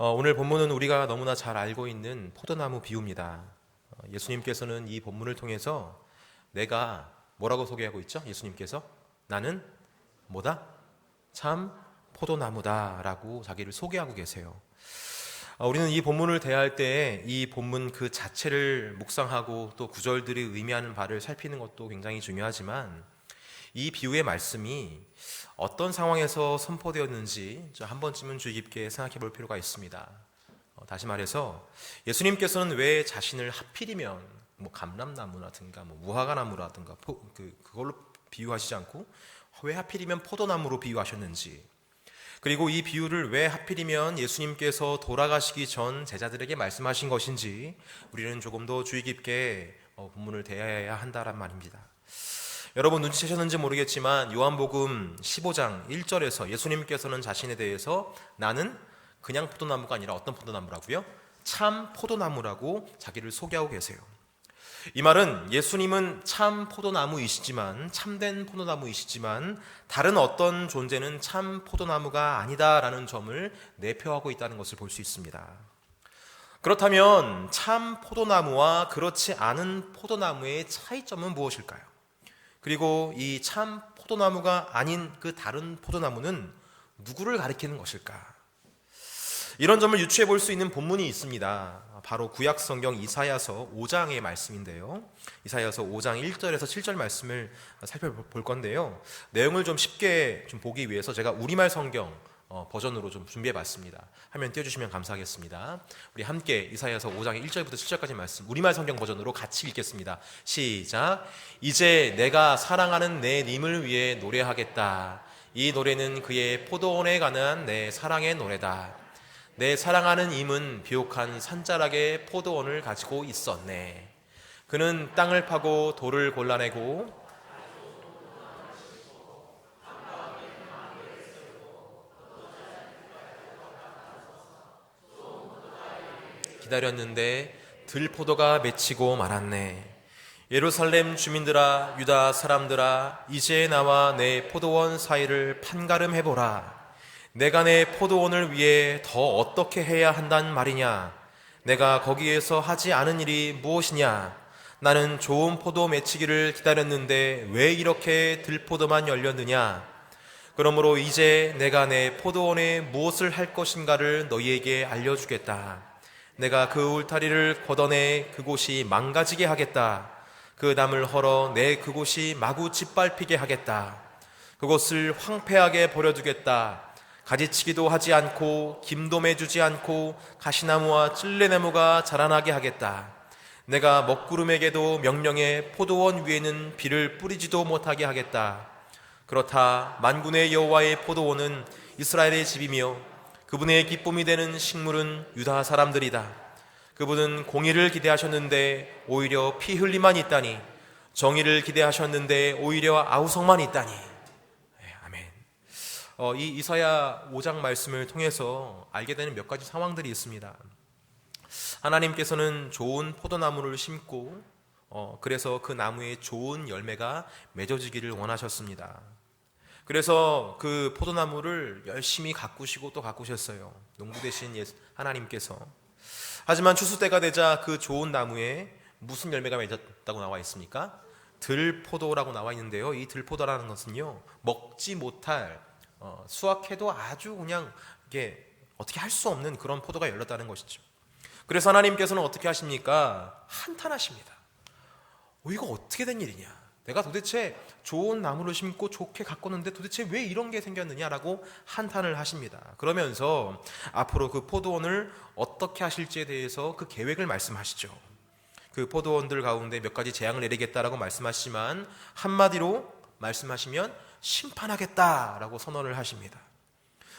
오늘 본문은 우리가 너무나 잘 알고 있는 포도나무 비유입니다. 예수님께서는 이 본문을 통해서 내가 뭐라고 소개하고 있죠? 예수님께서 나는 뭐다? 참 포도나무다 라고 자기를 소개하고 계세요. 우리는 이 본문을 대할 때 이 본문 그 자체를 묵상하고 또 구절들이 의미하는 바를 살피는 것도 굉장히 중요하지만 이 비유의 말씀이 어떤 상황에서 선포되었는지 한 번쯤은 주의 깊게 생각해 볼 필요가 있습니다. 다시 말해서 예수님께서는 왜 자신을 하필이면 감람나무라든가 무화과나무라든가 그걸로 비유하시지 않고 왜 하필이면 포도나무로 비유하셨는지, 그리고 이 비유를 왜 하필이면 예수님께서 돌아가시기 전 제자들에게 말씀하신 것인지 우리는 조금 더 주의 깊게 본문을 대해야 한다란 말입니다. 여러분 눈치채셨는지 모르겠지만 요한복음 15장 1절에서 예수님께서는 자신에 대해서 나는 그냥 포도나무가 아니라 어떤 포도나무라고요? 참 포도나무라고 자기를 소개하고 계세요. 이 말은 예수님은 참 포도나무이시지만, 참된 포도나무이시지만 다른 어떤 존재는 참 포도나무가 아니다라는 점을 내포하고 있다는 것을 볼 수 있습니다. 그렇다면 참 포도나무와 그렇지 않은 포도나무의 차이점은 무엇일까요? 그리고 이 참 포도나무가 아닌 그 다른 포도나무는 누구를 가리키는 것일까? 이런 점을 유추해 볼 수 있는 본문이 있습니다. 바로 구약 성경 이사야서 5장의 말씀인데요. 이사야서 5장 1절에서 7절 말씀을 살펴볼 건데요. 내용을 좀 쉽게 보기 위해서 제가 우리말 성경 버전으로 좀 준비해 봤습니다. 화면 띄워주시면 감사하겠습니다. 우리 함께 이사야서 5장 1절부터 7절까지 말씀 우리말 성경 버전으로 같이 읽겠습니다. 시작. 이제 내가 사랑하는 내 님을 위해 노래하겠다. 이 노래는 그의 포도원에 관한 내 사랑의 노래다. 내 사랑하는 임은 비옥한 산자락의 포도원을 가지고 있었네. 그는 땅을 파고 돌을 골라내고 기다렸는데 들포도가 맺히고 말았네. 예루살렘 주민들아, 유다 사람들아, 이제 나와 내 포도원 사이를 판가름해보라. 내가 내 포도원을 위해 더 어떻게 해야 한단 말이냐? 내가 거기에서 하지 않은 일이 무엇이냐? 나는 좋은 포도 맺히기를 기다렸는데 왜 이렇게 들포도만 열렸느냐? 그러므로 이제 내가 내 포도원에 무엇을 할 것인가를 너희에게 알려주겠다. 내가 그 울타리를 걷어내 그곳이 망가지게 하겠다. 그 담을 헐어 내 그곳이 마구 짓밟히게 하겠다. 그곳을 황폐하게 버려두겠다. 가지치기도 하지 않고 김도 매주지 않고 가시나무와 찔레나무가 자라나게 하겠다. 내가 먹구름에게도 명령해 포도원 위에는 비를 뿌리지도 못하게 하겠다. 그렇다. 만군의 여호와의 포도원은 이스라엘의 집이며 그분의 기쁨이 되는 식물은 유다 사람들이다. 그분은 공의를 기대하셨는데 오히려 피 흘림만 있다니, 정의를 기대하셨는데 오히려 아우성만 있다니. 이 이사야 5장 말씀을 통해서 알게 되는 몇 가지 상황들이 있습니다. 하나님께서는 좋은 포도나무를 심고 그래서 그 나무에 좋은 열매가 맺어지기를 원하셨습니다. 그래서 그 포도나무를 열심히 가꾸시고 또 가꾸셨어요. 농부 되신 하나님께서. 하지만 추수 때가 되자 그 좋은 나무에 무슨 열매가 맺었다고 나와 있습니까? 들포도라고 나와 있는데요. 이 들포도라는 것은요, 먹지 못할, 수확해도 아주 그냥 이게 어떻게 할 수 없는 그런 포도가 열렸다는 것이죠. 그래서 하나님께서는 어떻게 하십니까? 한탄하십니다. 이거 어떻게 된 일이냐? 내가 도대체 좋은 나무를 심고 좋게 가꿨는데 도대체 왜 이런 게 생겼느냐라고 한탄을 하십니다. 그러면서 앞으로 그 포도원을 어떻게 하실지에 대해서 그 계획을 말씀하시죠. 그 포도원들 가운데 몇 가지 재앙을 내리겠다라고 말씀하시지만 한마디로 말씀하시면 심판하겠다라고 선언을 하십니다.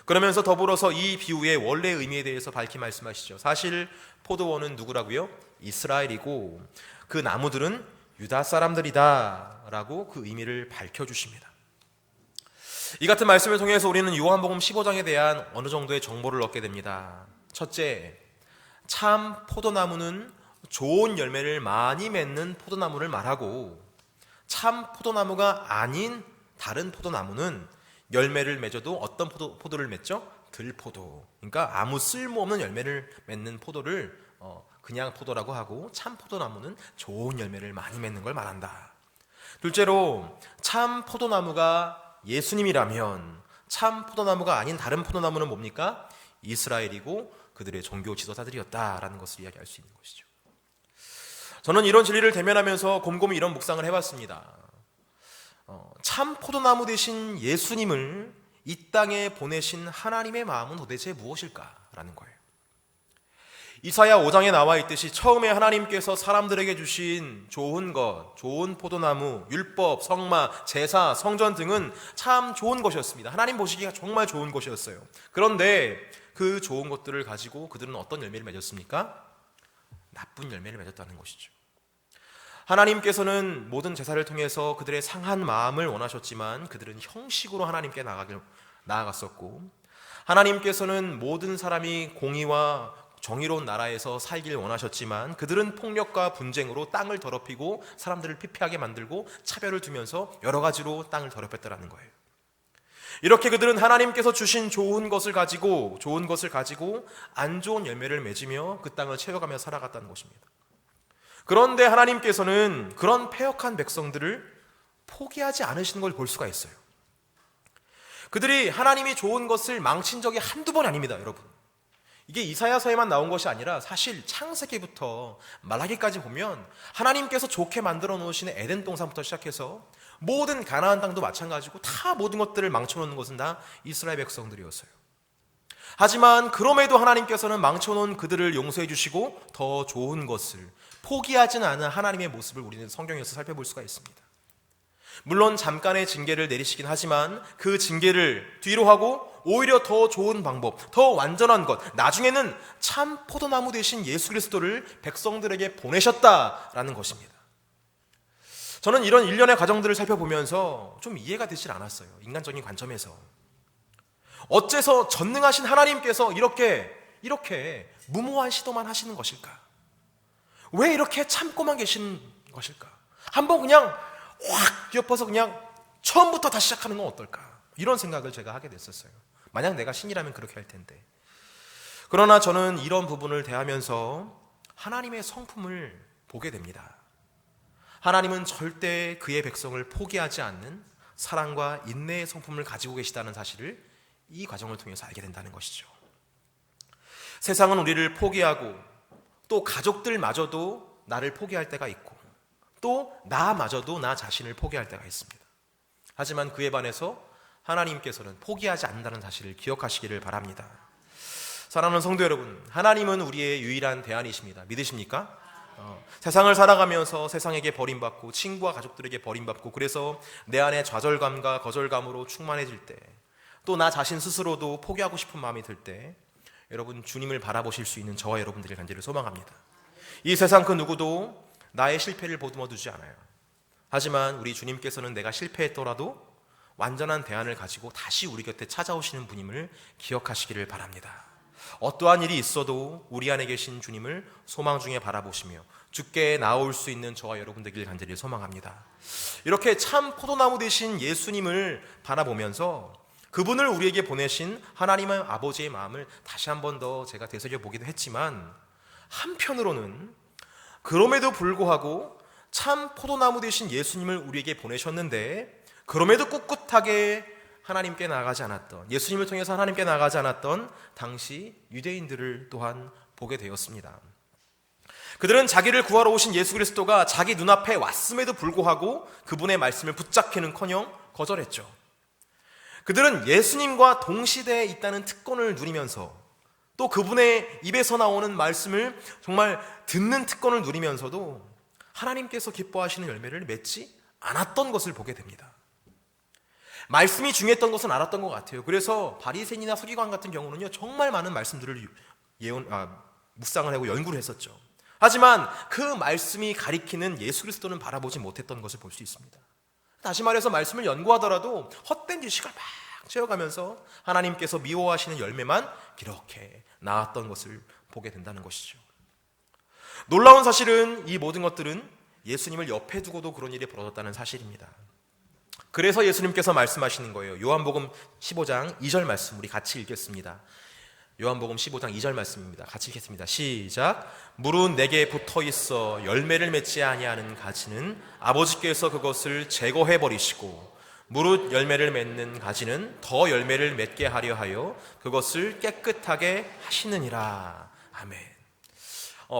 그러면서 더불어서 이 비유의 원래 의미에 대해서 밝히 말씀하시죠. 사실 포도원은 누구라고요? 이스라엘이고 그 나무들은 유다 사람들이다 라고 그 의미를 밝혀주십니다. 이 같은 말씀을 통해서 우리는 요한복음 15장에 대한 어느 정도의 정보를 얻게 됩니다. 첫째, 참 포도나무는 좋은 열매를 많이 맺는 포도나무를 말하고, 참 포도나무가 아닌 다른 포도나무는 열매를 맺어도 어떤 포도를 맺죠? 들포도, 그러니까 아무 쓸모없는 열매를 맺는 포도를 그냥 포도라고 하고, 참 포도나무는 좋은 열매를 많이 맺는 걸 말한다. 둘째로, 참 포도나무가 예수님이라면 참 포도나무가 아닌 다른 포도나무는 뭡니까? 이스라엘이고 그들의 종교 지도자들이었다라는 것을 이야기할 수 있는 것이죠. 저는 이런 진리를 대면하면서 곰곰이 이런 묵상을 해봤습니다. 참 포도나무 되신 예수님을 이 땅에 보내신 하나님의 마음은 도대체 무엇일까라는 거예요. 이사야 5장에 나와 있듯이 처음에 하나님께서 사람들에게 주신 좋은 것, 좋은 포도나무, 율법, 성막, 제사, 성전 등은 참 좋은 것이었습니다. 하나님 보시기가 정말 좋은 것이었어요. 그런데 그 좋은 것들을 가지고 그들은 어떤 열매를 맺었습니까? 나쁜 열매를 맺었다는 것이죠. 하나님께서는 모든 제사를 통해서 그들의 상한 마음을 원하셨지만 그들은 형식으로 하나님께 나아갔었고, 하나님께서는 모든 사람이 공의와 정의로운 나라에서 살길 원하셨지만 그들은 폭력과 분쟁으로 땅을 더럽히고 사람들을 피폐하게 만들고 차별을 두면서 여러 가지로 땅을 더럽혔다는 거예요. 이렇게 그들은 하나님께서 주신 좋은 것을 가지고 안 좋은 열매를 맺으며 그 땅을 채워가며 살아갔다는 것입니다. 그런데 하나님께서는 그런 패역한 백성들을 포기하지 않으시는 걸 볼 수가 있어요. 그들이 하나님이 좋은 것을 망친 적이 한두 번이 아닙니다, 여러분. 이게 이사야서에만 나온 것이 아니라 사실 창세기부터 말라기까지 보면 하나님께서 좋게 만들어 놓으시는 에덴 동산부터 시작해서 모든 가나안 땅도 마찬가지고 다 모든 것들을 망쳐놓는 것은 다 이스라엘 백성들이었어요. 하지만 그럼에도 하나님께서는 망쳐놓은 그들을 용서해 주시고 더 좋은 것을 포기하지는 않은 하나님의 모습을 우리는 성경에서 살펴볼 수가 있습니다. 물론 잠깐의 징계를 내리시긴 하지만 그 징계를 뒤로 하고 오히려 더 좋은 방법, 더 완전한 것, 나중에는 참 포도나무 되신 예수 그리스도를 백성들에게 보내셨다라는 것입니다. 저는 이런 일련의 과정들을 살펴보면서 좀 이해가 되질 않았어요. 인간적인 관점에서. 어째서 전능하신 하나님께서 이렇게 무모한 시도만 하시는 것일까? 왜 이렇게 참고만 계신 것일까? 한번 그냥 확 뒤엎어서 그냥 처음부터 다시 시작하는 건 어떨까? 이런 생각을 제가 하게 됐었어요. 만약 내가 신이라면 그렇게 할 텐데. 그러나 저는 이런 부분을 대하면서 하나님의 성품을 보게 됩니다. 하나님은 절대 그의 백성을 포기하지 않는 사랑과 인내의 성품을 가지고 계시다는 사실을 이 과정을 통해서 알게 된다는 것이죠. 세상은 우리를 포기하고 또 가족들마저도 나를 포기할 때가 있고 또 나마저도 나 자신을 포기할 때가 있습니다. 하지만 그에 반해서 하나님께서는 포기하지 않는다는 사실을 기억하시기를 바랍니다. 사랑하는 성도 여러분, 하나님은 우리의 유일한 대안이십니다. 믿으십니까? 세상을 살아가면서 세상에게 버림받고 친구와 가족들에게 버림받고 그래서 내 안에 좌절감과 거절감으로 충만해질 때 또 나 자신 스스로도 포기하고 싶은 마음이 들 때 여러분 주님을 바라보실 수 있는 저와 여러분들의 간절히 소망합니다. 이 세상 그 누구도 나의 실패를 보듬어 두지 않아요. 하지만 우리 주님께서는 내가 실패했더라도 완전한 대안을 가지고 다시 우리 곁에 찾아오시는 분임을 기억하시기를 바랍니다. 어떠한 일이 있어도 우리 안에 계신 주님을 소망 중에 바라보시며 주께 나올 수 있는 저와 여러분 되길 간절히 소망합니다. 이렇게 참 포도나무 되신 예수님을 바라보면서 그분을 우리에게 보내신 하나님의 아버지의 마음을 다시 한 번 더 제가 되새겨보기도 했지만 한편으로는 그럼에도 불구하고 참 포도나무 되신 예수님을 우리에게 보내셨는데 그럼에도 꿋꿋하게 하나님께 나아가지 않았던, 예수님을 통해서 하나님께 나아가지 않았던 당시 유대인들을 또한 보게 되었습니다. 그들은 자기를 구하러 오신 예수 그리스도가 자기 눈앞에 왔음에도 불구하고 그분의 말씀을 붙잡기는커녕 거절했죠. 그들은 예수님과 동시대에 있다는 특권을 누리면서 또 그분의 입에서 나오는 말씀을 정말 듣는 특권을 누리면서도 하나님께서 기뻐하시는 열매를 맺지 않았던 것을 보게 됩니다. 말씀이 중요했던 것은 알았던 것 같아요. 그래서 바리새인이나 서기관 같은 경우는요 정말 많은 말씀들을 묵상을 하고 연구를 했었죠. 하지만 그 말씀이 가리키는 예수 그리스도는 바라보지 못했던 것을 볼 수 있습니다. 다시 말해서 말씀을 연구하더라도 헛된 지식을 막 채워가면서 하나님께서 미워하시는 열매만 이렇게 나왔던 것을 보게 된다는 것이죠. 놀라운 사실은 이 모든 것들은 예수님을 옆에 두고도 그런 일이 벌어졌다는 사실입니다. 그래서 예수님께서 말씀하시는 거예요. 요한복음 15장 2절 말씀 우리 같이 읽겠습니다. 요한복음 15장 2절 말씀입니다. 같이 읽겠습니다. 시작. 무릇 내게 붙어 있어 열매를 맺지 아니하는 가지는 아버지께서 그것을 제거해 버리시고 무릇 열매를 맺는 가지는 더 열매를 맺게 하려 하여 그것을 깨끗하게 하시느니라. 아멘.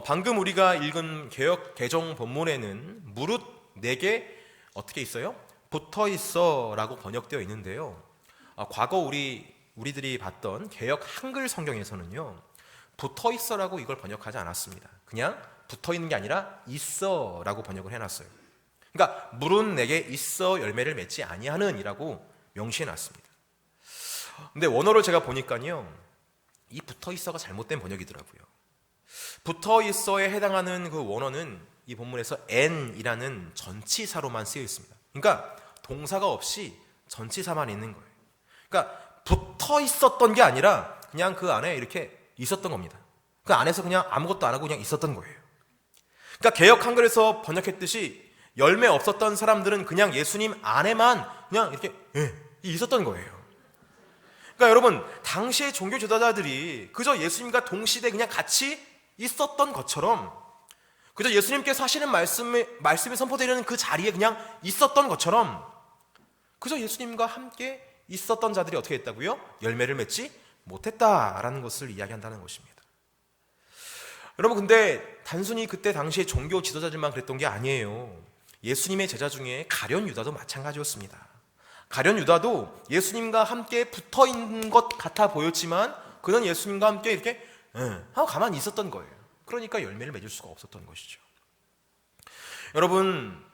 방금 우리가 읽은 개역 개정 본문에는 무릇 내게 어떻게 있어요? 붙어 있어 라고 번역되어 있는데요. 과거 우리들이 봤던 개역 한글 성경에서는요, 붙어 있어 라고 이걸 번역하지 않았습니다. 그냥 붙어 있는 게 아니라 있어 라고 번역을 해놨어요. 그러니까 물은 내게 있어 열매를 맺지 아니하는 이라고 명시해놨습니다. 근데 원어를 제가 보니까요, 이 붙어 있어가 잘못된 번역이더라고요. 붙어 있어에 해당하는 그 원어는 이 본문에서 n이라는 전치사로만 쓰여 있습니다. 그러니까 동사가 없이 전치사만 있는 거예요. 그러니까 붙어 있었던 게 아니라 그냥 그 안에 이렇게 있었던 겁니다. 그 안에서 그냥 아무것도 안 하고 그냥 있었던 거예요. 그러니까 개역 한글에서 번역했듯이 열매 없었던 사람들은 그냥 예수님 안에만 그냥 이렇게 있었던 거예요. 그러니까 여러분, 당시의 종교 지도자들이 그저 예수님과 동시대에 그냥 같이 있었던 것처럼, 그저 예수님께서 하시는 말씀이 선포되려는 그 자리에 그냥 있었던 것처럼, 그저 예수님과 함께 있었던 자들이 어떻게 했다고요? 열매를 맺지 못했다라는 것을 이야기한다는 것입니다. 여러분, 근데 단순히 그때 당시의 종교 지도자들만 그랬던 게 아니에요. 예수님의 제자 중에 가룟 유다도 마찬가지였습니다. 가룟 유다도 예수님과 함께 붙어 있는 것 같아 보였지만 그는 예수님과 함께 이렇게 하고 가만히 있었던 거예요. 그러니까 열매를 맺을 수가 없었던 것이죠. 여러분,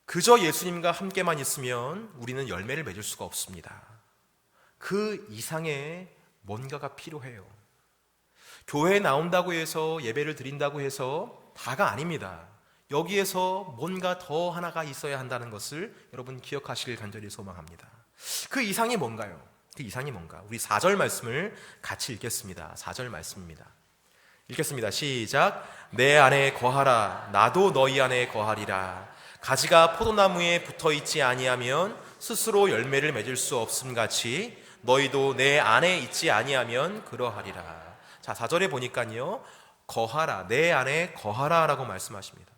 그저 예수님과 함께만 있으면 우리는 열매를 맺을 수가 없습니다. 그 이상의 뭔가가 필요해요. 교회에 나온다고 해서 예배를 드린다고 해서 다가 아닙니다. 여기에서 뭔가 더 하나가 있어야 한다는 것을 여러분 기억하시길 간절히 소망합니다. 그 이상이 뭔가요? 그 이상이 뭔가? 우리 4절 말씀을 같이 읽겠습니다. 4절 말씀입니다. 읽겠습니다. 시작. 내 안에 거하라. 나도 너희 안에 거하리라. 가지가 포도나무에 붙어있지 아니하면 스스로 열매를 맺을 수 없음 같이 너희도 내 안에 있지 아니하면 그러하리라. 자, 4절에 보니까요, 거하라, 내 안에 거하라 라고 말씀하십니다.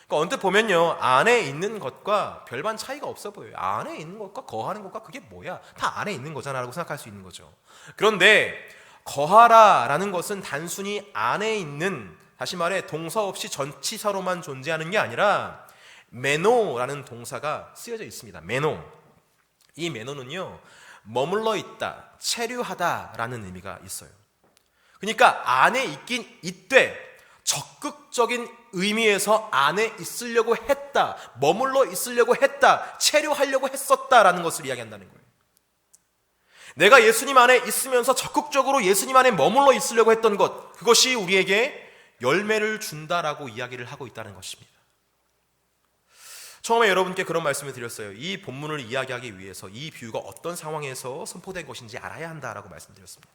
그러니까 언뜻 보면요, 안에 있는 것과 별반 차이가 없어 보여요. 안에 있는 것과 거하는 것과 그게 뭐야? 다 안에 있는 거잖아 라고 생각할 수 있는 거죠. 그런데 거하라 라는 것은 단순히 안에 있는, 다시 말해 동사 없이 전치사로만 존재하는 게 아니라 메노라는 동사가 쓰여져 있습니다. 메노. 이 메노는요, 머물러 있다, 체류하다 라는 의미가 있어요. 그러니까 안에 있긴 있되 적극적인 의미에서 안에 있으려고 했다, 머물러 있으려고 했다, 체류하려고 했었다라는 것을 이야기한다는 거예요. 내가 예수님 안에 있으면서 적극적으로 예수님 안에 머물러 있으려고 했던 것, 그것이 우리에게 열매를 준다라고 이야기를 하고 있다는 것입니다. 처음에 여러분께 그런 말씀을 드렸어요. 이 본문을 이야기하기 위해서 이 비유가 어떤 상황에서 선포된 것인지 알아야 한다라고 말씀드렸습니다.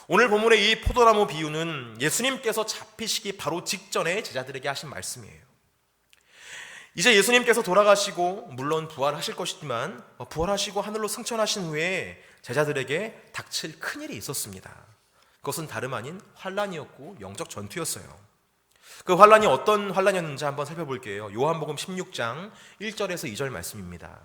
오늘 본문의 이 포도나무 비유는 예수님께서 잡히시기 바로 직전에 제자들에게 하신 말씀이에요. 이제 예수님께서 돌아가시고 물론 부활하실 것이지만 부활하시고 하늘로 승천하신 후에 제자들에게 닥칠 큰일이 있었습니다. 그것은 다름 아닌 환난이었고 영적 전투였어요. 그 환난이 어떤 환난이었는지 한번 살펴볼게요. 요한복음 16장 1절에서 2절 말씀입니다.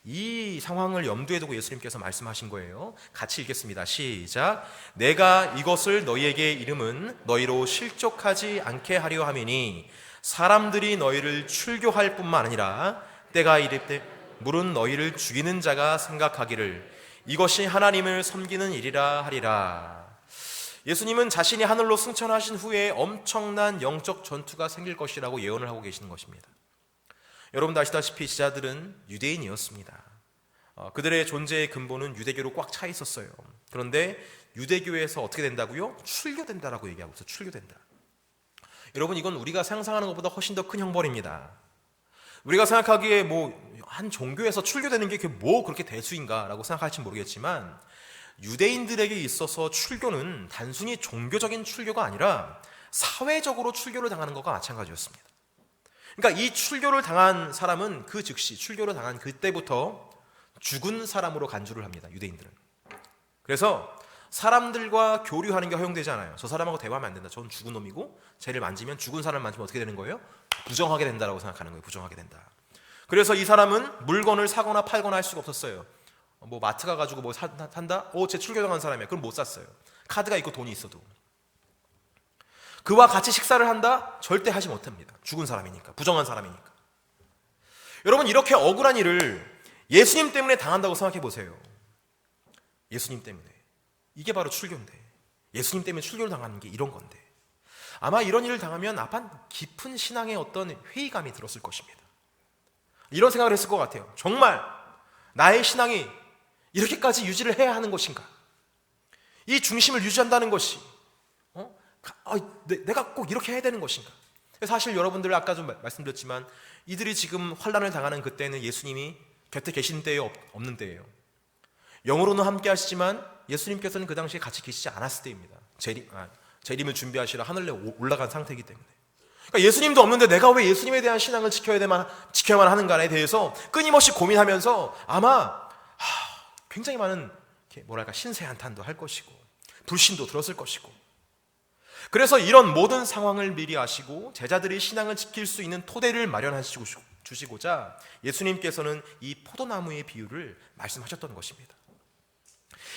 이 상황을 염두에 두고 예수님께서 말씀하신 거예요. 같이 읽겠습니다. 시작. 내가 이것을 너희에게 이름은 너희로 실족하지 않게 하려 함이니 사람들이 너희를 출교할 뿐만 아니라 때가 이를 때 물은 너희를 죽이는 자가 생각하기를 이것이 하나님을 섬기는 일이라 하리라. 예수님은 자신이 하늘로 승천하신 후에 엄청난 영적 전투가 생길 것이라고 예언을 하고 계시는 것입니다. 여러분도 아시다시피 제자들은 유대인이었습니다. 그들의 존재의 근본은 유대교로 꽉 차 있었어요. 그런데 유대교에서 어떻게 된다고요? 출교된다라고 얘기하고 있어요. 출교된다. 여러분, 이건 우리가 상상하는 것보다 훨씬 더 큰 형벌입니다. 우리가 생각하기에 한 종교에서 출교되는 게 그렇게 대수인가라고 생각할지 모르겠지만 유대인들에게 있어서 출교는 단순히 종교적인 출교가 아니라 사회적으로 출교를 당하는 것과 마찬가지였습니다. 그러니까 이 출교를 당한 사람은 그 즉시 출교를 당한 그때부터 죽은 사람으로 간주를 합니다. 유대인들은. 그래서 사람들과 교류하는 게 허용되지 않아요. 저 사람하고 대화하면 안 된다. 저는 죽은 놈이고 쟤를 만지면, 죽은 사람을 만지면 어떻게 되는 거예요? 부정하게 된다라고 생각하는 거예요. 부정하게 된다. 그래서 이 사람은 물건을 사거나 팔거나 할 수가 없었어요. 뭐 마트 가가지고 뭐 산다? 쟤 출교당한 사람이야. 그럼 못 샀어요. 카드가 있고 돈이 있어도. 그와 같이 식사를 한다? 절대 하지 못합니다. 죽은 사람이니까, 부정한 사람이니까. 여러분, 이렇게 억울한 일을 예수님 때문에 당한다고 생각해 보세요. 예수님 때문에. 이게 바로 출교인데, 예수님 때문에 출교를 당하는 게 이런 건데, 아마 이런 일을 당하면 아pan 깊은 신앙의 어떤 회의감이 들었을 것입니다. 이런 생각을 했을 것 같아요. 정말 나의 신앙이 이렇게까지 유지를 해야 하는 것인가? 이 중심을 유지한다는 것이 내가 꼭 이렇게 해야 되는 것인가? 사실 여러분들 아까 좀 말씀드렸지만 이들이 지금 환난을 당하는 그때는 예수님이 곁에 계신 때예요, 없는 때예요? 영으로는 함께 하시지만 예수님께서는 그 당시에 같이 계시지 않았을 때입니다. 재림을 준비하시러 하늘에 올라간 상태이기 때문에. 그러니까 예수님도 없는데 내가 왜 예수님에 대한 신앙을 지켜야만 하는가에 대해서 끊임없이 고민하면서 아마 굉장히 많은 신세 한탄도 할 것이고 불신도 들었을 것이고, 그래서 이런 모든 상황을 미리 아시고 제자들이 신앙을 지킬 수 있는 토대를 마련하시고 주시고자 예수님께서는 이 포도나무의 비유를 말씀하셨던 것입니다.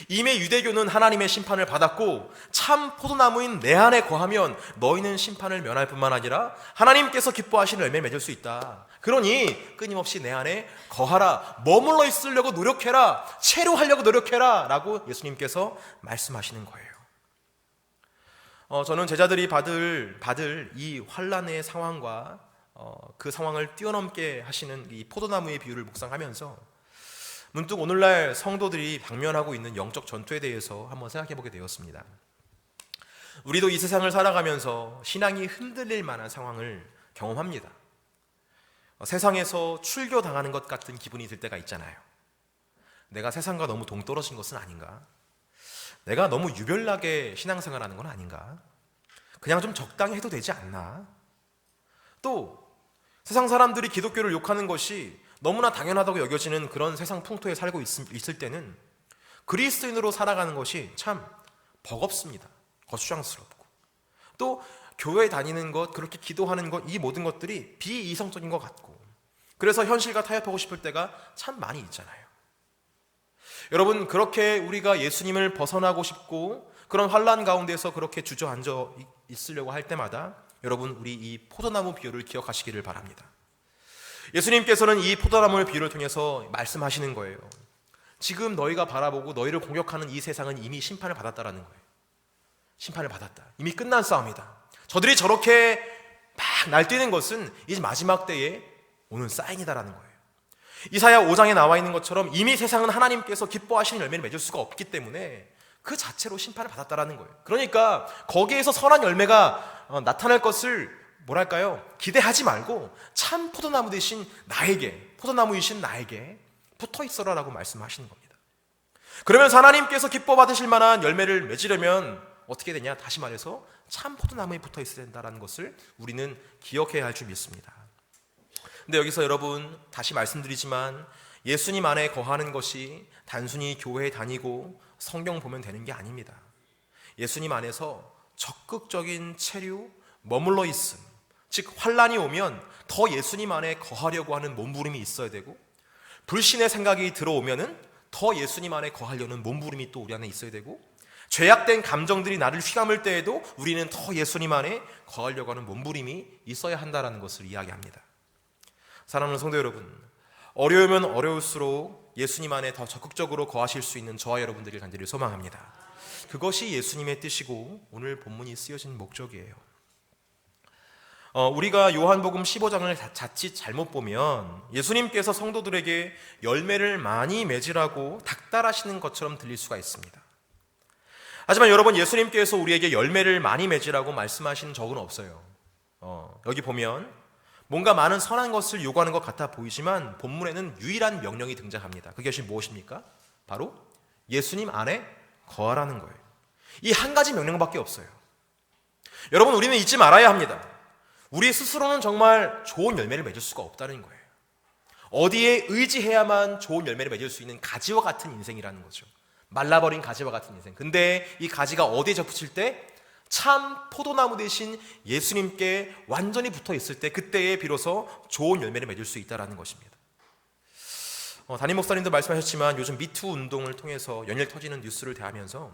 이미 유대교는 하나님의 심판을 받았고 참 포도나무인 내 안에 거하면 너희는 심판을 면할 뿐만 아니라 하나님께서 기뻐하시는 열매를 맺을 수 있다. 그러니 끊임없이 내 안에 거하라, 머물러 있으려고 노력해라, 체류하려고 노력해라 라고 예수님께서 말씀하시는 거예요. 저는 제자들이 받을 이 환난의 상황과 그 상황을 뛰어넘게 하시는 이 포도나무의 비유를 묵상하면서 문득 오늘날 성도들이 당면하고 있는 영적 전투에 대해서 한번 생각해 보게 되었습니다. 우리도 이 세상을 살아가면서 신앙이 흔들릴 만한 상황을 경험합니다. 세상에서 출교당하는 것 같은 기분이 들 때가 있잖아요. 내가 세상과 너무 동떨어진 것은 아닌가? 내가 너무 유별나게 신앙생활하는 건 아닌가? 그냥 좀 적당히 해도 되지 않나? 또 세상 사람들이 기독교를 욕하는 것이 너무나 당연하다고 여겨지는 그런 세상 풍토에 살고 있을 때는 그리스도인으로 살아가는 것이 참 버겁습니다. 거추장스럽고, 또 교회 다니는 것, 그렇게 기도하는 것, 이 모든 것들이 비이성적인 것 같고, 그래서 현실과 타협하고 싶을 때가 참 많이 있잖아요. 여러분, 그렇게 우리가 예수님을 벗어나고 싶고 그런 환난 가운데서 그렇게 주저앉아 있으려고 할 때마다 여러분, 우리 이 포도나무 비유를 기억하시기를 바랍니다. 예수님께서는 이 포도나무의 비유를 통해서 말씀하시는 거예요. 지금 너희가 바라보고 너희를 공격하는 이 세상은 이미 심판을 받았다라는 거예요. 심판을 받았다. 이미 끝난 싸움이다. 저들이 저렇게 막 날뛰는 것은 이제 마지막 때에 오는 사인이다라는 거예요. 이사야 5장에 나와 있는 것처럼 이미 세상은 하나님께서 기뻐하시는 열매를 맺을 수가 없기 때문에 그 자체로 심판을 받았다라는 거예요. 그러니까 거기에서 선한 열매가 나타날 것을 기대하지 말고 참 포도나무 대신 포도나무이신 나에게 붙어 있어라라고 말씀하시는 겁니다. 그러면서 하나님께서 기뻐 받으실 만한 열매를 맺으려면 어떻게 되냐? 다시 말해서 참 포도나무에 붙어 있어야 된다는 것을 우리는 기억해야 할 줄 믿습니다. 근데 여기서 여러분, 다시 말씀드리지만 예수님 안에 거하는 것이 단순히 교회에 다니고 성경 보면 되는 게 아닙니다. 예수님 안에서 적극적인 체류, 머물러 있음, 즉 환난이 오면 더 예수님 안에 거하려고 하는 몸부림이 있어야 되고, 불신의 생각이 들어오면은 더 예수님 안에 거하려는 몸부림이 또 우리 안에 있어야 되고, 죄악된 감정들이 나를 휘감을 때에도 우리는 더 예수님 안에 거하려고 하는 몸부림이 있어야 한다는 것을 이야기합니다. 사랑하는 성도 여러분, 어려우면 어려울수록 예수님 안에 더 적극적으로 거하실 수 있는 저와 여러분들이 간절히 소망합니다. 그것이 예수님의 뜻이고 오늘 본문이 쓰여진 목적이에요. 우리가 요한복음 15장을 자칫 잘못 보면 예수님께서 성도들에게 열매를 많이 맺으라고 닥달하시는 것처럼 들릴 수가 있습니다. 하지만 여러분, 예수님께서 우리에게 열매를 많이 맺으라고 말씀하신 적은 없어요. 여기 보면 뭔가 많은 선한 것을 요구하는 것 같아 보이지만 본문에는 유일한 명령이 등장합니다. 그것이 무엇입니까? 바로 예수님 안에 거하라는 거예요. 이 한 가지 명령밖에 없어요. 여러분, 우리는 잊지 말아야 합니다. 우리 스스로는 정말 좋은 열매를 맺을 수가 없다는 거예요. 어디에 의지해야만 좋은 열매를 맺을 수 있는 가지와 같은 인생이라는 거죠. 말라버린 가지와 같은 인생. 근데 이 가지가 어디에 접붙일 때? 참 포도나무 대신 예수님께 완전히 붙어 있을 때, 그때에 비로소 좋은 열매를 맺을 수 있다는 것입니다. 담임 목사님도 말씀하셨지만 요즘 미투 운동을 통해서 연일 터지는 뉴스를 대하면서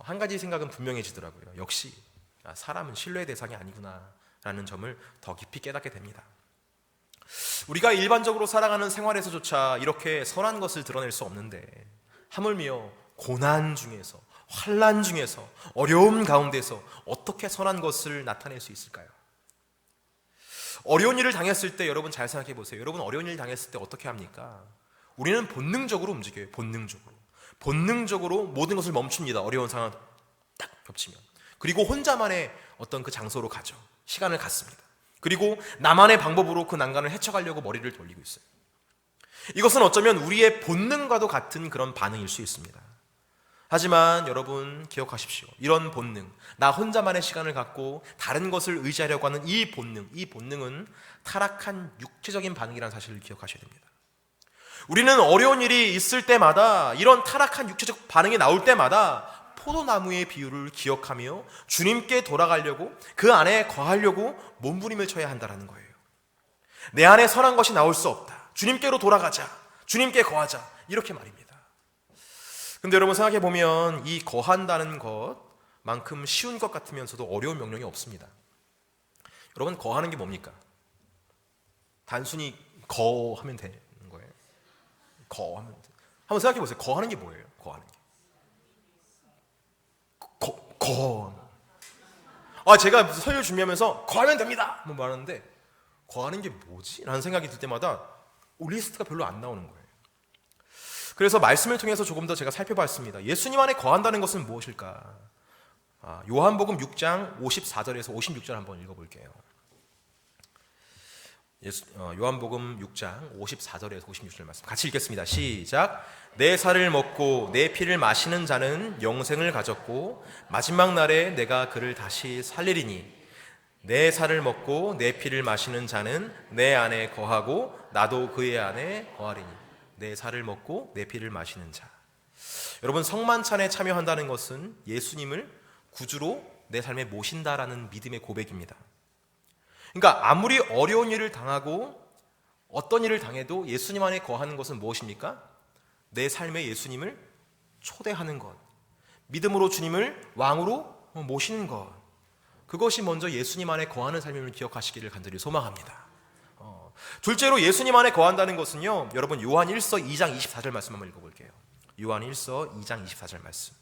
한 가지 생각은 분명해지더라고요. 역시 사람은 신뢰의 대상이 아니구나 라는 점을 더 깊이 깨닫게 됩니다. 우리가 일반적으로 살아가는 생활에서조차 이렇게 선한 것을 드러낼 수 없는데, 하물며 고난 중에서, 환난 중에서, 어려움 가운데서 어떻게 선한 것을 나타낼 수 있을까요? 어려운 일을 당했을 때 여러분 잘 생각해 보세요. 여러분 어려운 일을 당했을 때 어떻게 합니까? 우리는 본능적으로 움직여요. 본능적으로 모든 것을 멈춥니다. 어려운 상황 딱 겹치면. 그리고 혼자만의 어떤 그 장소로 가죠. 시간을 갖습니다. 그리고 나만의 방법으로 그 난간을 헤쳐가려고 머리를 돌리고 있어요. 이것은 어쩌면 우리의 본능과도 같은 그런 반응일 수 있습니다. 하지만 여러분 기억하십시오. 이런 본능, 나 혼자만의 시간을 갖고 다른 것을 의지하려고 하는 이 본능은 타락한 육체적인 반응이라는 사실을 기억하셔야 됩니다. 우리는 어려운 일이 있을 때마다, 이런 타락한 육체적 반응이 나올 때마다 포도나무의 비유를 기억하며 주님께 돌아가려고, 그 안에 거하려고 몸부림을 쳐야 한다는 거예요. 내 안에 선한 것이 나올 수 없다. 주님께로 돌아가자. 주님께 거하자. 이렇게 말입니다. 근데 여러분 생각해보면 이 거한다는 것만큼 쉬운 것 같으면서도 어려운 명령이 없습니다. 여러분 거하는 게 뭡니까? 단순히 거하면 되는 거예요. 거하면 돼. 한번 생각해보세요. 거하는 게 뭐예요? 거하는 게. 제가 무슨 설교 준비하면서 거하면 됩니다 뭐 말하는데, 거하는 게 뭐지? 라는 생각이 들 때마다 리스트가 별로 안 나오는 거예요. 그래서 말씀을 통해서 조금 더 제가 살펴봤습니다. 예수님 안에 거한다는 것은 무엇일까? 요한복음 6장 54절에서 56절 한번 읽어볼게요. 요한복음 6장 54절에서 56절 말씀 같이 읽겠습니다. 시작. 내 살을 먹고 내 피를 마시는 자는 영생을 가졌고 마지막 날에 내가 그를 다시 살리리니, 내 살을 먹고 내 피를 마시는 자는 내 안에 거하고 나도 그의 안에 거하리니. 내 살을 먹고 내 피를 마시는 자. 여러분 성만찬에 참여한다는 것은 예수님을 구주로 내 삶에 모신다라는 믿음의 고백입니다. 그러니까 아무리 어려운 일을 당하고 어떤 일을 당해도 예수님 안에 거하는 것은 무엇입니까? 내 삶에 예수님을 초대하는 것, 믿음으로 주님을 왕으로 모시는 것, 그것이 먼저 예수님 안에 거하는 삶임을 기억하시기를 간절히 소망합니다. 둘째로 예수님 안에 거한다는 것은요, 여러분 요한 1서 2장 24절 말씀 한번 읽어볼게요. 요한 1서 2장 24절 말씀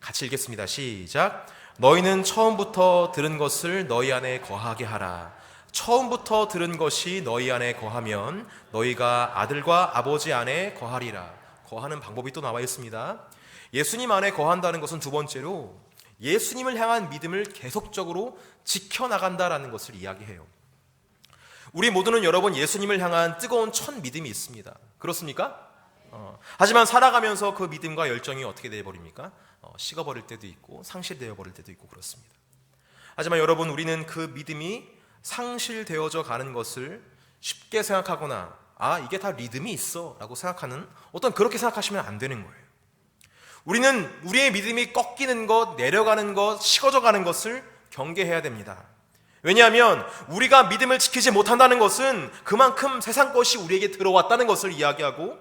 같이 읽겠습니다. 시작. 너희는 처음부터 들은 것을 너희 안에 거하게 하라. 처음부터 들은 것이 너희 안에 거하면 너희가 아들과 아버지 안에 거하리라. 거하는 방법이 또 나와 있습니다. 예수님 안에 거한다는 것은 두 번째로 예수님을 향한 믿음을 계속적으로 지켜나간다라는 것을 이야기해요. 우리 모두는 여러분 예수님을 향한 뜨거운 첫 믿음이 있습니다. 그렇습니까? 하지만 살아가면서 그 믿음과 열정이 어떻게 되어버립니까? 식어버릴 때도 있고 상실되어 버릴 때도 있고 그렇습니다. 하지만 여러분 우리는 그 믿음이 상실되어져 가는 것을 쉽게 생각하거나 이게 다 리듬이 있어 라고 생각하는, 그렇게 생각하시면 안 되는 거예요. 우리는 우리의 믿음이 꺾이는 것, 내려가는 것, 식어져 가는 것을 경계해야 됩니다. 왜냐하면 우리가 믿음을 지키지 못한다는 것은 그만큼 세상 것이 우리에게 들어왔다는 것을 이야기하고,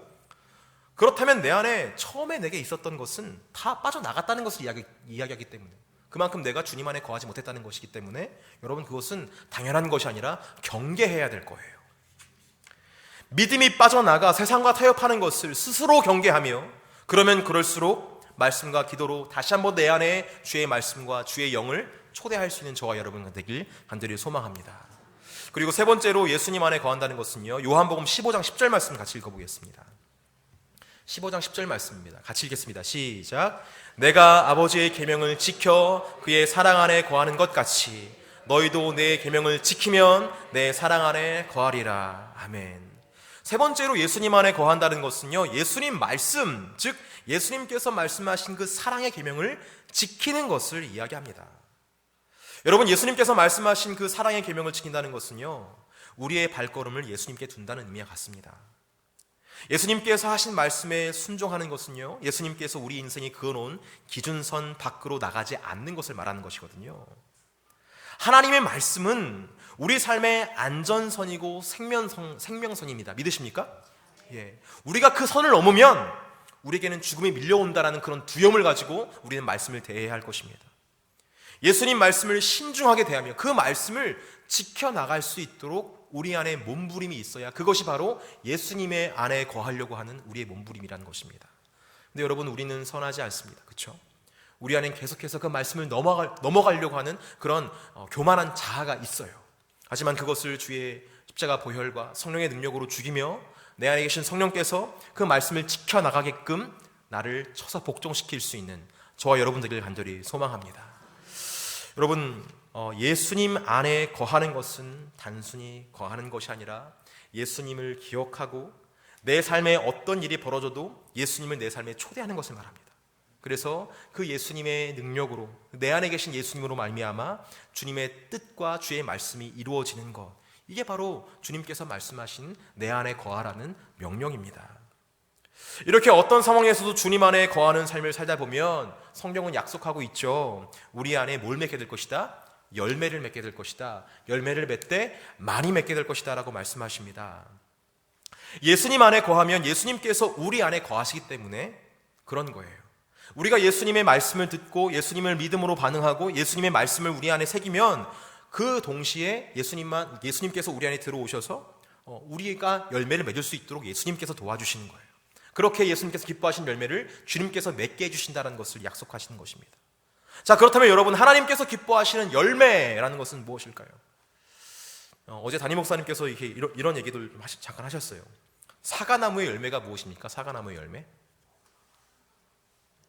그렇다면 내 안에 처음에 내게 있었던 것은 다 빠져나갔다는 것을 이야기하기 때문에, 그만큼 내가 주님 안에 거하지 못했다는 것이기 때문에 여러분 그것은 당연한 것이 아니라 경계해야 될 거예요. 믿음이 빠져나가 세상과 타협하는 것을 스스로 경계하며, 그러면 그럴수록 말씀과 기도로 다시 한번 내 안에 주의 말씀과 주의 영을 초대할 수 있는 저와 여러분과 되길 간절히 소망합니다. 그리고 세 번째로 예수님 안에 거한다는 것은요, 요한복음 15장 10절 말씀 같이 읽어보겠습니다. 15장 10절 말씀입니다. 같이 읽겠습니다. 시작. 내가 아버지의 계명을 지켜 그의 사랑 안에 거하는 것 같이 너희도 내 계명을 지키면 내 사랑 안에 거하리라. 아멘. 세 번째로 예수님 안에 거한다는 것은요, 예수님 말씀, 즉 예수님께서 말씀하신 그 사랑의 계명을 지키는 것을 이야기합니다. 여러분, 예수님께서 말씀하신 그 사랑의 계명을 지킨다는 것은요, 우리의 발걸음을 예수님께 둔다는 의미와 같습니다. 예수님께서 하신 말씀에 순종하는 것은요, 예수님께서 우리 인생이 그어놓은 기준선 밖으로 나가지 않는 것을 말하는 것이거든요. 하나님의 말씀은 우리 삶의 안전선이고 생명선입니다. 믿으십니까? 예. 우리가 그 선을 넘으면 우리에게는 죽음이 밀려온다라는 그런 두려움을 가지고 우리는 말씀을 대해야 할 것입니다. 예수님 말씀을 신중하게 대하며 그 말씀을 지켜나갈 수 있도록 우리 안에 몸부림이 있어야, 그것이 바로 예수님의 안에 거하려고 하는 우리의 몸부림이라는 것입니다. 근데 여러분, 우리는 선하지 않습니다. 그렇죠? 우리 안에 계속해서 그 말씀을 넘어가려고 하는 그런 교만한 자아가 있어요. 하지만 그것을 주의 십자가 보혈과 성령의 능력으로 죽이며 내 안에 계신 성령께서 그 말씀을 지켜나가게끔 나를 쳐서 복종시킬 수 있는 저와 여러분들을 간절히 소망합니다. 여러분, 예수님 안에 거하는 것은 단순히 거하는 것이 아니라 예수님을 기억하고 내 삶에 어떤 일이 벌어져도 예수님을 내 삶에 초대하는 것을 말합니다. 그래서 그 예수님의 능력으로, 내 안에 계신 예수님으로 말미암아 주님의 뜻과 주의 말씀이 이루어지는 것, 이게 바로 주님께서 말씀하신 내 안에 거하라는 명령입니다. 이렇게 어떤 상황에서도 주님 안에 거하는 삶을 살다 보면 성경은 약속하고 있죠. 우리 안에 뭘 맺게 될 것이다? 열매를 맺게 될 것이다. 열매를 맺되 많이 맺게 될 것이다 라고 말씀하십니다. 예수님 안에 거하면 예수님께서 우리 안에 거하시기 때문에 그런 거예요. 우리가 예수님의 말씀을 듣고 예수님을 믿음으로 반응하고 예수님의 말씀을 우리 안에 새기면 그 동시에 예수님께서 우리 안에 들어오셔서 우리가 열매를 맺을 수 있도록 예수님께서 도와주시는 거예요. 그렇게 예수님께서 기뻐하신 열매를 주님께서 맺게 해주신다는 것을 약속하시는 것입니다. 자, 그렇다면 여러분, 하나님께서 기뻐하시는 열매라는 것은 무엇일까요? 어제 담임 목사님께서 이런 얘기들 잠깐 하셨어요. 사과나무의 열매가 무엇입니까? 사과나무의 열매?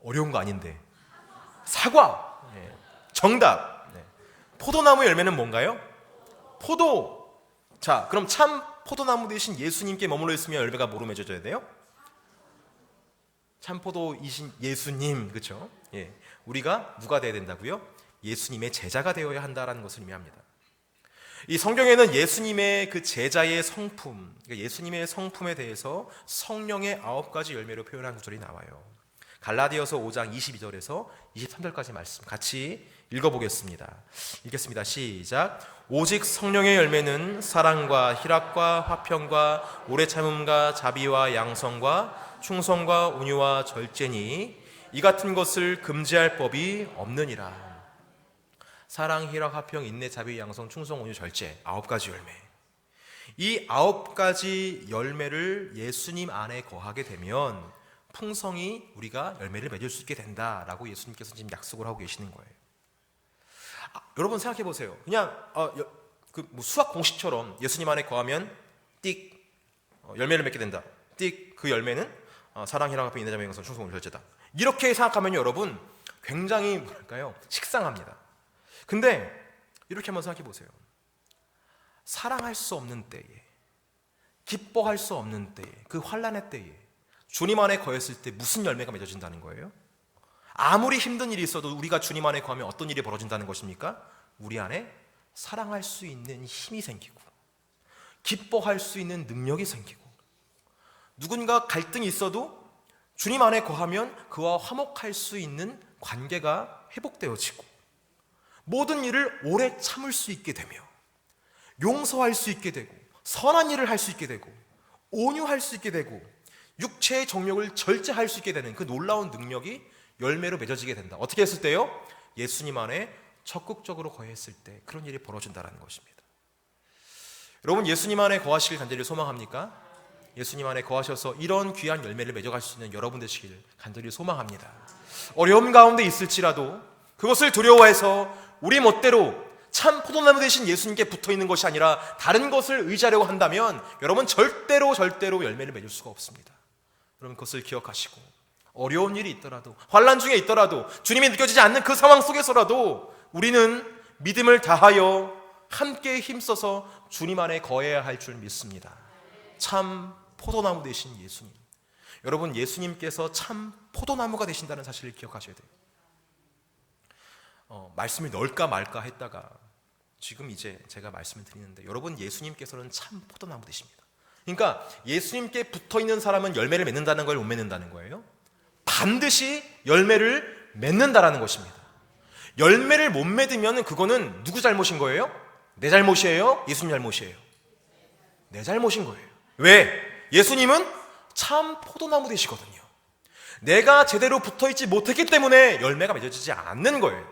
어려운 거 아닌데. 사과. 네. 정답. 네. 포도나무의 열매는 뭔가요? 포도. 자, 그럼 참 포도나무 대신 예수님께 머물러 있으면 열매가 뭐로 맺어져야 돼요? 참 포도이신 예수님, 그렇죠? 예. 우리가 누가 되어야 된다고요? 예수님의 제자가 되어야 한다라는 것을 의미합니다. 이 성경에는 예수님의 그 제자의 성품, 그러니까 예수님의 성품에 대해서 성령의 9가지 열매로 표현한 구절이 나와요. 갈라디아서 5장 22절에서 23절까지 말씀 같이 읽어보겠습니다. 읽겠습니다. 시작. 오직 성령의 열매는 사랑과 희락과 화평과 오래 참음과 자비와 양성과 충성과 온유와 절제니 이 같은 것을 금지할 법이 없느니라. 사랑, 희락, 화평, 인내, 자비, 양성, 충성, 온유, 절제, 9가지 열매. 이 9가지 열매를 예수님 안에 거하게 되면 풍성히 우리가 열매를 맺을 수 있게 된다라고 예수님께서 지금 약속을 하고 계시는 거예요. 여러분 생각해 보세요. 그냥 수학 공식처럼 예수님 안에 거하면 띡 열매를 맺게 된다. 띡 그 열매는 사랑, 희락, 화평, 인내, 자비, 양성, 충성, 온유, 절제다. 이렇게 생각하면 여러분 굉장히 뭐랄까요? 식상합니다. 근데 이렇게 한번 생각해 보세요. 사랑할 수 없는 때에, 기뻐할 수 없는 때에, 그 환난의 때에 주님 안에 거했을 때 무슨 열매가 맺어진다는 거예요? 아무리 힘든 일이 있어도 우리가 주님 안에 거하면 어떤 일이 벌어진다는 것입니까? 우리 안에 사랑할 수 있는 힘이 생기고 기뻐할 수 있는 능력이 생기고 누군가 갈등이 있어도 주님 안에 거하면 그와 화목할 수 있는 관계가 회복되어지고 모든 일을 오래 참을 수 있게 되며 용서할 수 있게 되고 선한 일을 할 수 있게 되고 온유할 수 있게 되고 육체의 정욕을 절제할 수 있게 되는 그 놀라운 능력이 열매로 맺어지게 된다. 어떻게 했을 때요? 예수님 안에 적극적으로 거했을 때 그런 일이 벌어진다는 것입니다. 여러분, 예수님 안에 거하시길 간절히 소망합니까? 예수님 안에 거하셔서 이런 귀한 열매를 맺어갈 수 있는 여러분 되시길 간절히 소망합니다. 어려움 가운데 있을지라도 그것을 두려워해서 우리 멋대로 참 포도나무 대신 예수님께 붙어있는 것이 아니라 다른 것을 의지하려고 한다면 여러분 절대로 열매를 맺을 수가 없습니다. 여러분 그것을 기억하시고 어려운 일이 있더라도 환난 중에 있더라도 주님이 느껴지지 않는 그 상황 속에서라도 우리는 믿음을 다하여 함께 힘써서 주님 안에 거해야 할 줄 믿습니다. 참 포도나무 되신 예수님, 여러분 예수님께서 참 포도나무가 되신다는 사실을 기억하셔야 돼요. 말씀을 넣을까 말까 했다가 지금 이제 제가 말씀을 드리는데, 여러분, 예수님께서는 참 포도나무 되십니다. 그러니까 예수님께 붙어있는 사람은 열매를 맺는다는 걸 못 맺는다는 거예요. 반드시 열매를 맺는다라는 것입니다. 열매를 못 맺으면 그거는 누구 잘못인 거예요? 내 잘못이에요? 예수님 잘못이에요? 내 잘못인 거예요. 왜? 예수님은 참 포도나무 되시거든요. 내가 제대로 붙어있지 못했기 때문에 열매가 맺어지지 않는 거예요.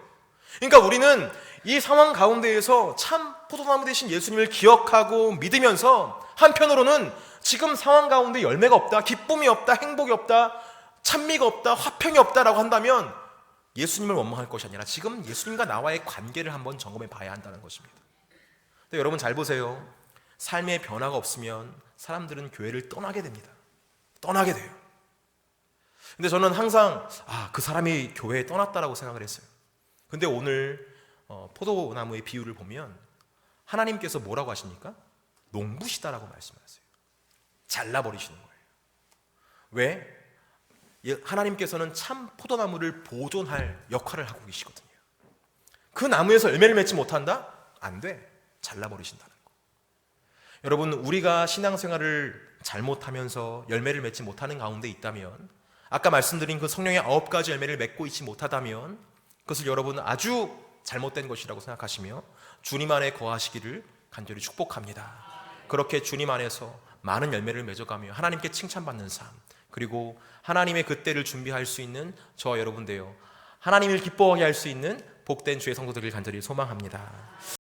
그러니까 우리는 이 상황 가운데에서 참 포도나무 되신 예수님을 기억하고 믿으면서 한편으로는 지금 상황 가운데 열매가 없다, 기쁨이 없다, 행복이 없다, 찬미가 없다, 화평이 없다라고 한다면 예수님을 원망할 것이 아니라 지금 예수님과 나와의 관계를 한번 점검해 봐야 한다는 것입니다. 근데 여러분 잘 보세요. 삶의 변화가 없으면 사람들은 교회를 떠나게 됩니다. 떠나게 돼요. 근데 저는 항상 그 사람이 교회에 떠났다라고 생각을 했어요. 근데 오늘 포도나무의 비유를 보면 하나님께서 뭐라고 하십니까? 농부시다라고 말씀하세요. 잘라버리시는 거예요. 왜? 하나님께서는 참 포도나무를 보존할 역할을 하고 계시거든요. 그 나무에서 열매를 맺지 못한다? 안 돼. 잘라버리신다는 거. 여러분, 우리가 신앙생활을 잘못하면서 열매를 맺지 못하는 가운데 있다면, 아까 말씀드린 그 성령의 9가지 열매를 맺고 있지 못하다면 그것을 여러분은 아주 잘못된 것이라고 생각하시며 주님 안에 거하시기를 간절히 축복합니다. 그렇게 주님 안에서 많은 열매를 맺어가며 하나님께 칭찬받는 삶, 그리고 하나님의 그때를 준비할 수 있는 저와 여러분 되어 하나님을 기뻐하게 할 수 있는 복된 주의 성도들을 간절히 소망합니다.